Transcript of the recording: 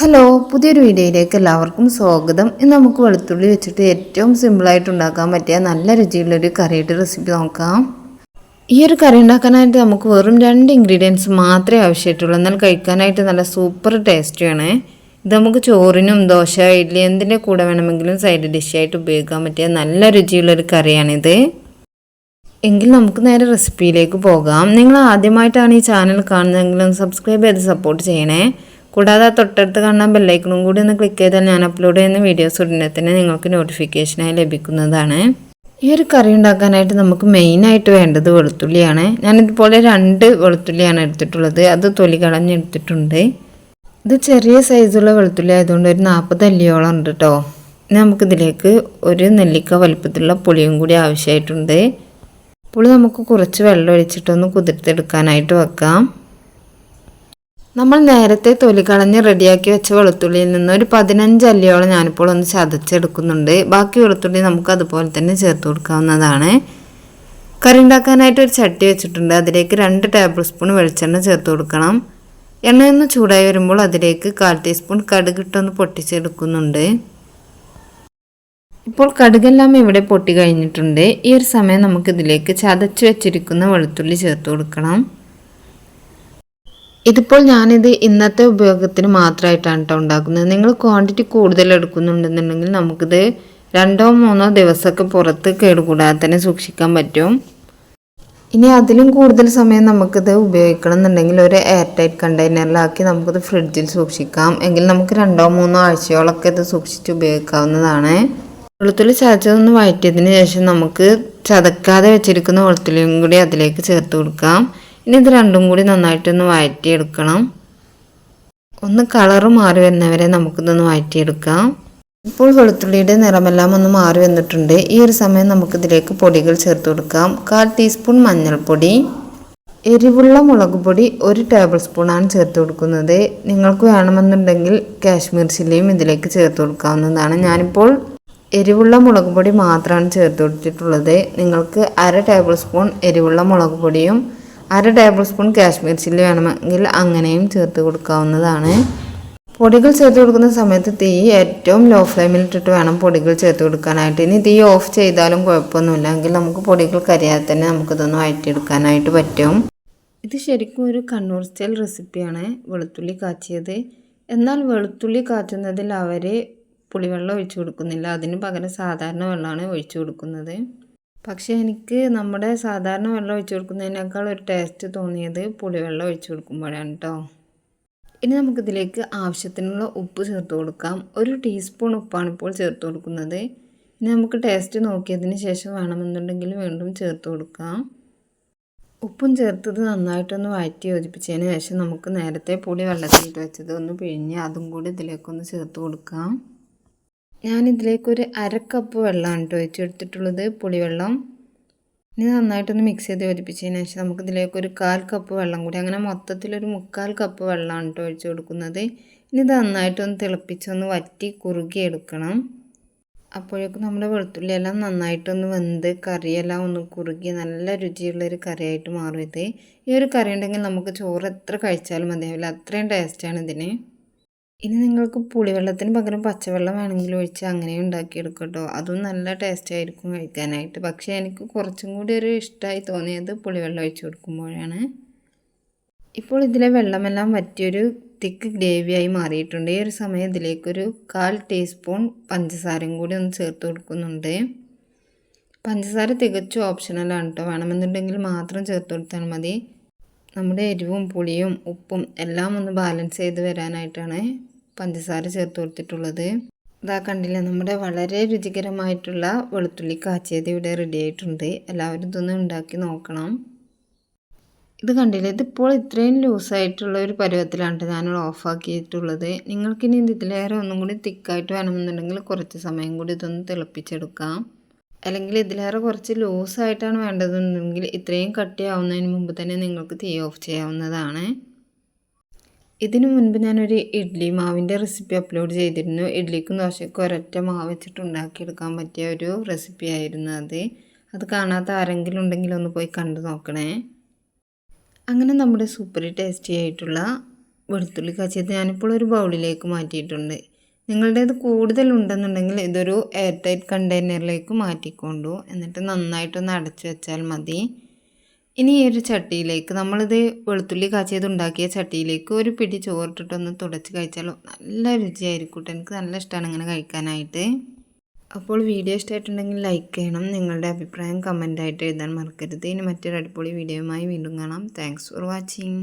Hello, പുതിയൊരു വീഡിയോയിലേക്ക് എല്ലാവർക്കും സ്വാഗതം. ഇന്ന് നമുക്ക് വെളുത്തുള്ളി വെച്ചിട്ട് ഏറ്റവും സിമ്പിളായിട്ട് ഉണ്ടാക്കാൻ പറ്റിയ നല്ല രുചിയുള്ളൊരു കറിയുടെ റെസിപ്പി നോക്കാം. ഈ ഒരു കറി ഉണ്ടാക്കാനായിട്ട് നമുക്ക് വെറും 2 ഇൻഗ്രീഡിയൻസ് മാത്രമേ ആവശ്യമായിട്ടുള്ളൂ. എന്നാൽ കഴിക്കാനായിട്ട് നല്ല സൂപ്പർ ടേസ്റ്റിയാണ്. ഇത് നമുക്ക് ചോറിനും ദോശ, ഇഡ്ഡലി എന്തിൻ്റെ കൂടെ വേണമെങ്കിലും സൈഡ് ഡിഷായിട്ട് ഉപയോഗിക്കാൻ പറ്റിയ നല്ല രുചിയുള്ളൊരു കറിയാണിത്. എങ്കിൽ നമുക്ക് നേരെ റെസിപ്പിയിലേക്ക് പോകാം. നിങ്ങൾ ആദ്യമായിട്ടാണ് ഈ ചാനൽ കാണുന്നതെങ്കിലും സബ്സ്ക്രൈബ് ചെയ്ത് സപ്പോർട്ട് ചെയ്യണേ. കൂടാതെ തൊട്ടടുത്ത് കാണുന്ന ബെല്ലൈക്കണും കൂടി ഒന്ന് ക്ലിക്ക് ചെയ്താൽ ഞാൻ അപ്ലോഡ് ചെയ്യുന്ന വീഡിയോസ് ഉടനെ തന്നെ നിങ്ങൾക്ക് നോട്ടിഫിക്കേഷനായി ലഭിക്കുന്നതാണ്. ഈ ഒരു കറി ഉണ്ടാക്കാനായിട്ട് നമുക്ക് മെയിനായിട്ട് വേണ്ടത് വെളുത്തുള്ളിയാണ്. ഞാനിതുപോലെ 2 വെളുത്തുള്ളിയാണ് എടുത്തിട്ടുള്ളത്. അത് തൊലി കളഞ്ഞെടുത്തിട്ടുണ്ട്. ഇത് ചെറിയ സൈസുള്ള വെളുത്തുള്ളി ആയതുകൊണ്ട് ഒരു 40 അല്ലിയോളം ഉണ്ട് കേട്ടോ. ഇനി നമുക്കിതിലേക്ക് ഒരു നെല്ലിക്ക വലുപ്പത്തിലുള്ള പുളിയും കൂടി ആവശ്യമായിട്ടുണ്ട്. പുളി നമുക്ക് കുറച്ച് വെള്ളം ഒഴിച്ചിട്ടൊന്ന് കുതിർത്തെടുക്കാനായിട്ട് വെക്കാം. നമ്മൾ നേരത്തെ തൊലി കളഞ്ഞ് റെഡിയാക്കി വെച്ച വെളുത്തുള്ളിയിൽ നിന്ന് ഒരു 15 അല്ലിയോളം ഞാനിപ്പോൾ ഒന്ന് ചതച്ചെടുക്കുന്നുണ്ട്. ബാക്കി വെളുത്തുള്ളി നമുക്ക് അതുപോലെ തന്നെ ചേർത്ത് കൊടുക്കാവുന്നതാണ്. കറി ഉണ്ടാക്കാനായിട്ട് ഒരു ചട്ടി വെച്ചിട്ടുണ്ട്. അതിലേക്ക് 2 ടേബിൾ സ്പൂൺ വെളിച്ചെണ്ണ ചേർത്ത് കൊടുക്കണം. എണ്ണയൊന്ന് ചൂടായി വരുമ്പോൾ അതിലേക്ക് 1/4 ടീസ്പൂൺ കടുകിട്ടൊന്ന് പൊട്ടിച്ചെടുക്കുന്നുണ്ട്. ഇപ്പോൾ കടുകെല്ലാം ഇവിടെ പൊട്ടി കഴിഞ്ഞിട്ടുണ്ട്. ഈ ഒരു സമയം നമുക്കിതിലേക്ക് ചതച്ച് വെച്ചിരിക്കുന്ന വെളുത്തുള്ളി ചേർത്ത് കൊടുക്കണം. ഇതിപ്പോൾ ഞാനിത് ഇന്നത്തെ ഉപയോഗത്തിന് മാത്രമായിട്ടാണ് കേട്ടോ ഉണ്ടാക്കുന്നത്. നിങ്ങൾ ക്വാണ്ടിറ്റി കൂടുതൽ എടുക്കുന്നുണ്ടെന്നുണ്ടെങ്കിൽ നമുക്കിത് 2-3 ദിവസമൊക്കെ പുറത്ത് കേടുകൂടാതെ തന്നെ സൂക്ഷിക്കാൻ പറ്റും. ഇനി അതിലും കൂടുതൽ സമയം നമുക്കിത് ഉപയോഗിക്കണം എന്നുണ്ടെങ്കിൽ ഒരു എയർ ടൈറ്റ് കണ്ടെയ്നറിലാക്കി നമുക്കിത് ഫ്രിഡ്ജിൽ സൂക്ഷിക്കാം. എങ്കിൽ നമുക്ക് 2-3 ആഴ്ചയോളമൊക്കെ ഇത് സൂക്ഷിച്ച് ഉപയോഗിക്കാവുന്നതാണ്. വെളുത്തുള്ളി ചതച്ചതൊന്ന് വഴറ്റിയതിന് ശേഷം നമുക്ക് ചതക്കാതെ വെച്ചിരിക്കുന്ന വെളുത്തുള്ളിയും കൂടി അതിലേക്ക് ചേർത്ത് കൊടുക്കാം. ഇനി ഇത് രണ്ടും കൂടി നന്നായിട്ടൊന്ന് വഴറ്റിയെടുക്കണം. ഒന്ന് കളറ് മാറി വരുന്നവരെ നമുക്കിതൊന്ന് വഴറ്റിയെടുക്കാം. ഇപ്പോൾ വെളുത്തുള്ളിയുടെ നിറമെല്ലാം ഒന്ന് മാറി വന്നിട്ടുണ്ട്. ഈ ഒരു സമയം നമുക്കിതിലേക്ക് പൊടികൾ ചേർത്ത് കൊടുക്കാം. 1/4 ടീസ്പൂൺ മഞ്ഞൾപ്പൊടി, എരിവുള്ള മുളക് പൊടി 1 ടേബിൾ സ്പൂണാണ് ചേർത്ത് കൊടുക്കുന്നത്. നിങ്ങൾക്ക് വേണമെന്നുണ്ടെങ്കിൽ കാശ്മീർ ചില്ലിയും ഇതിലേക്ക് ചേർത്ത് കൊടുക്കാവുന്നതാണ്. ഞാനിപ്പോൾ എരിവുള്ള മുളക് പൊടി മാത്രമാണ് ചേർത്ത് കൊടുത്തിട്ടുള്ളത്. നിങ്ങൾക്ക് 1/2 ടേബിൾ സ്പൂൺ എരിവുള്ള മുളക് പൊടിയും 1/2 ടേബിൾ സ്പൂൺ കാശ്മീർ ചില്ലി വേണമെങ്കിൽ അങ്ങനെയും ചേർത്ത് കൊടുക്കാവുന്നതാണ്. പൊടികൾ ചേർത്ത് കൊടുക്കുന്ന സമയത്ത് തീ ഏറ്റവും ലോ ഫ്ലെയിമിൽ ഇട്ടിട്ട് വേണം പൊടികൾ ചേർത്ത് കൊടുക്കാനായിട്ട്. ഇനി തീ ഓഫ് ചെയ്താലും കുഴപ്പമൊന്നുമില്ല. എങ്കിൽ നമുക്ക് പൊടികൾ കരിയാതെ തന്നെ നമുക്കിതൊന്ന് വഴറ്റിയെടുക്കാനായിട്ട് പറ്റും. ഇത് ശരിക്കും ഒരു കണ്ണൂർ സ്റ്റൈൽ റെസിപ്പിയാണ്, വെളുത്തുള്ളി കാച്ചിയത്. എന്നാൽ വെളുത്തുള്ളി കാച്ചുന്നതിൽ അവർ പുളിവെള്ളം ഒഴിച്ചു കൊടുക്കുന്നില്ല. അതിന് പകരം സാധാരണ വെള്ളമാണ് ഒഴിച്ചു കൊടുക്കുന്നത്. പക്ഷേ എനിക്ക് നമ്മുടെ സാധാരണ വെള്ളം ഒഴിച്ചു കൊടുക്കുന്നതിനേക്കാൾ ഒരു ടേസ്റ്റ് തോന്നിയത് പുളിവെള്ളം ഒഴിച്ചു കൊടുക്കുമ്പോഴാണ് കേട്ടോ. ഇനി നമുക്കിതിലേക്ക് ആവശ്യത്തിനുള്ള ഉപ്പ് ചേർത്ത് കൊടുക്കാം. 1 ടീസ്പൂൺ ഉപ്പാണ് ഇപ്പോൾ ചേർത്ത് കൊടുക്കുന്നത്. ഇനി നമുക്ക് ടേസ്റ്റ് നോക്കിയതിന് ശേഷം വേണമെന്നുണ്ടെങ്കിൽ വീണ്ടും ചേർത്ത് കൊടുക്കാം. ഉപ്പും ചേർത്തത് നന്നായിട്ടൊന്ന് വഴറ്റി യോജിപ്പിച്ചതിന് ശേഷം നമുക്ക് നേരത്തെ പുളി വെള്ളത്തിലിട്ട് വെച്ചത് ഒന്ന് പിഴിഞ്ഞ് അതും കൂടി ഇതിലേക്കൊന്ന് ചേർത്ത് കൊടുക്കാം. ഞാനിതിലേക്കൊരു 1/2 കപ്പ് വെള്ളമാണ് കേട്ടോ ഒഴിച്ചെടുത്തിട്ടുള്ളത്, പുളിവെള്ളം. ഇനി നന്നായിട്ടൊന്ന് മിക്സ് ചെയ്ത് യോജിപ്പിച്ചതിന് ശേഷം നമുക്കിതിലേക്കൊരു 1/4 കപ്പ് വെള്ളം കൂടി, അങ്ങനെ മൊത്തത്തിലൊരു 3/4 കപ്പ് വെള്ളമാണ് കേട്ടോ ഒഴിച്ച് കൊടുക്കുന്നത്. ഇനി ഇത് നന്നായിട്ടൊന്ന് തിളപ്പിച്ചൊന്ന് വറ്റി കുറുകിയെടുക്കണം. അപ്പോഴേക്കും നമ്മുടെ വെളുത്തുള്ളിയെല്ലാം നന്നായിട്ടൊന്ന് വെന്ത് കറിയെല്ലാം ഒന്ന് കുറുകി നല്ല രുചിയുള്ളൊരു കറിയായിട്ട് മാറും ഇത്. ഈ ഒരു കറി ഉണ്ടെങ്കിൽ നമുക്ക് ചോറ് എത്ര കഴിച്ചാലും മതിയാവില്ല, അത്രയും ടേസ്റ്റാണ് ഇതിന്. ഇനി നിങ്ങൾക്ക് പുളിവെള്ളത്തിന് പകരം പച്ചവെള്ളം വേണമെങ്കിൽ ഒഴിച്ച് അങ്ങനെ ഉണ്ടാക്കിയെടുക്കും കേട്ടോ. അതും നല്ല ടേസ്റ്റ് ആയിരിക്കും കഴിക്കാനായിട്ട്. പക്ഷേ എനിക്ക് കുറച്ചും കൂടി ഒരു ഇഷ്ടമായി തോന്നിയത് പുളിവെള്ളം ഒഴിച്ച് കൊടുക്കുമ്പോഴാണ്. ഇപ്പോൾ ഇതിലെ വെള്ളമെല്ലാം വറ്റിയൊരു തിക്ക് ഗ്രേവിയായി മാറിയിട്ടുണ്ട്. ഈ ഒരു സമയം ഇതിലേക്കൊരു 1/4 ടീസ്പൂൺ പഞ്ചസാരയും കൂടി ഒന്ന് ചേർത്ത് കൊടുക്കുന്നുണ്ട്. പഞ്ചസാര തികച്ചും ഓപ്ഷണലാണ് കേട്ടോ. വേണമെന്നുണ്ടെങ്കിൽ മാത്രം ചേർത്ത് കൊടുത്താൽ മതി. നമ്മുടെ എരിവും പുളിയും ഉപ്പും എല്ലാം ഒന്ന് ബാലൻസ് ചെയ്ത് വരാനായിട്ടാണ് പഞ്ചസാര ചേർത്ത് കൊടുത്തിട്ടുള്ളത്. ഇതാ കണ്ടില്ല, നമ്മുടെ വളരെ രുചികരമായിട്ടുള്ള വെളുത്തുള്ളി കാച്ചിയത് ഇവിടെ റെഡി ആയിട്ടുണ്ട്. എല്ലാവരും ഇതൊന്ന് ഉണ്ടാക്കി നോക്കണം. ഇത് കണ്ടില്ല, ഇതിപ്പോൾ ഇത്രയും ലൂസായിട്ടുള്ള ഒരു പരുവത്തിലാണ് ഞാൻ ഓഫാക്കിയിട്ടുള്ളത്. നിങ്ങൾക്കിനി ഇതിലേറെ ഒന്നും കൂടി തിക്കായിട്ട് വേണമെന്നുണ്ടെങ്കിൽ കുറച്ച് സമയം കൂടി ഇതൊന്ന് തിളപ്പിച്ചെടുക്കാം. അല്ലെങ്കിൽ ഇതിലേറെ കുറച്ച് ലൂസായിട്ടാണ് വേണ്ടതെന്നുണ്ടെങ്കിൽ ഇത്രയും കട്ടിയാവുന്നതിന് മുമ്പ് തന്നെ നിങ്ങൾക്ക് തീ ഓഫ് ചെയ്യാവുന്നതാണ്. ഇതിനു മുൻപ് ഞാനൊരു ഇഡ്ഡലി മാവിൻ്റെ റെസിപ്പി അപ്ലോഡ് ചെയ്തിരുന്നു. ഇഡ്ഡലിക്കും ദോശയ്ക്കും ഒരൊറ്റ മാവ് വെച്ചിട്ട് ഉണ്ടാക്കിയെടുക്കാൻ പറ്റിയ ഒരു റെസിപ്പി ആയിരുന്നു അത്. അത് കാണാത്ത ആരെങ്കിലും ഉണ്ടെങ്കിൽ ഒന്ന് പോയി കണ്ടു നോക്കണേ. അങ്ങനെ നമ്മുടെ സൂപ്പർ ടേസ്റ്റി ആയിട്ടുള്ള വെളുത്തുള്ളി കാച്ചിയത് ഞാനിപ്പോൾ ഒരു ബൗളിലേക്ക് മാറ്റിയിട്ടുണ്ട്. നിങ്ങളുടേത് കൂടുതലുണ്ടെന്നുണ്ടെങ്കിൽ ഇതൊരു എയർ ടൈറ്റ് കണ്ടെയ്നറിലേക്ക് മാറ്റിക്കൊണ്ടു. എന്നിട്ട് നന്നായിട്ടൊന്ന് അടച്ചു വെച്ചാൽ മതി. ഇനി ഈ ഒരു ചട്ടിയിലേക്ക് നമ്മളിത് വെളുത്തുള്ളി കാച്ചിയത് ഉണ്ടാക്കിയ ചട്ടിയിലേക്ക് ഒരു പിടി ചോറിട്ടിട്ടൊന്ന് തുടച്ച് കഴിച്ചാൽ നല്ല രുചിയായിരിക്കും കേട്ടോ. എനിക്ക് നല്ല ഇഷ്ടമാണ് ഇങ്ങനെ കഴിക്കാനായിട്ട്. അപ്പോൾ വീഡിയോ ഇഷ്ടമായിട്ടുണ്ടെങ്കിൽ ലൈക്ക് ചെയ്യണം. നിങ്ങളുടെ അഭിപ്രായം കമൻ്റായിട്ട് എഴുതാൻ മറക്കരുത്. ഇനി മറ്റൊരു അടിപൊളി വീഡിയോയുമായി വീണ്ടും കാണാം. Thanks for watching.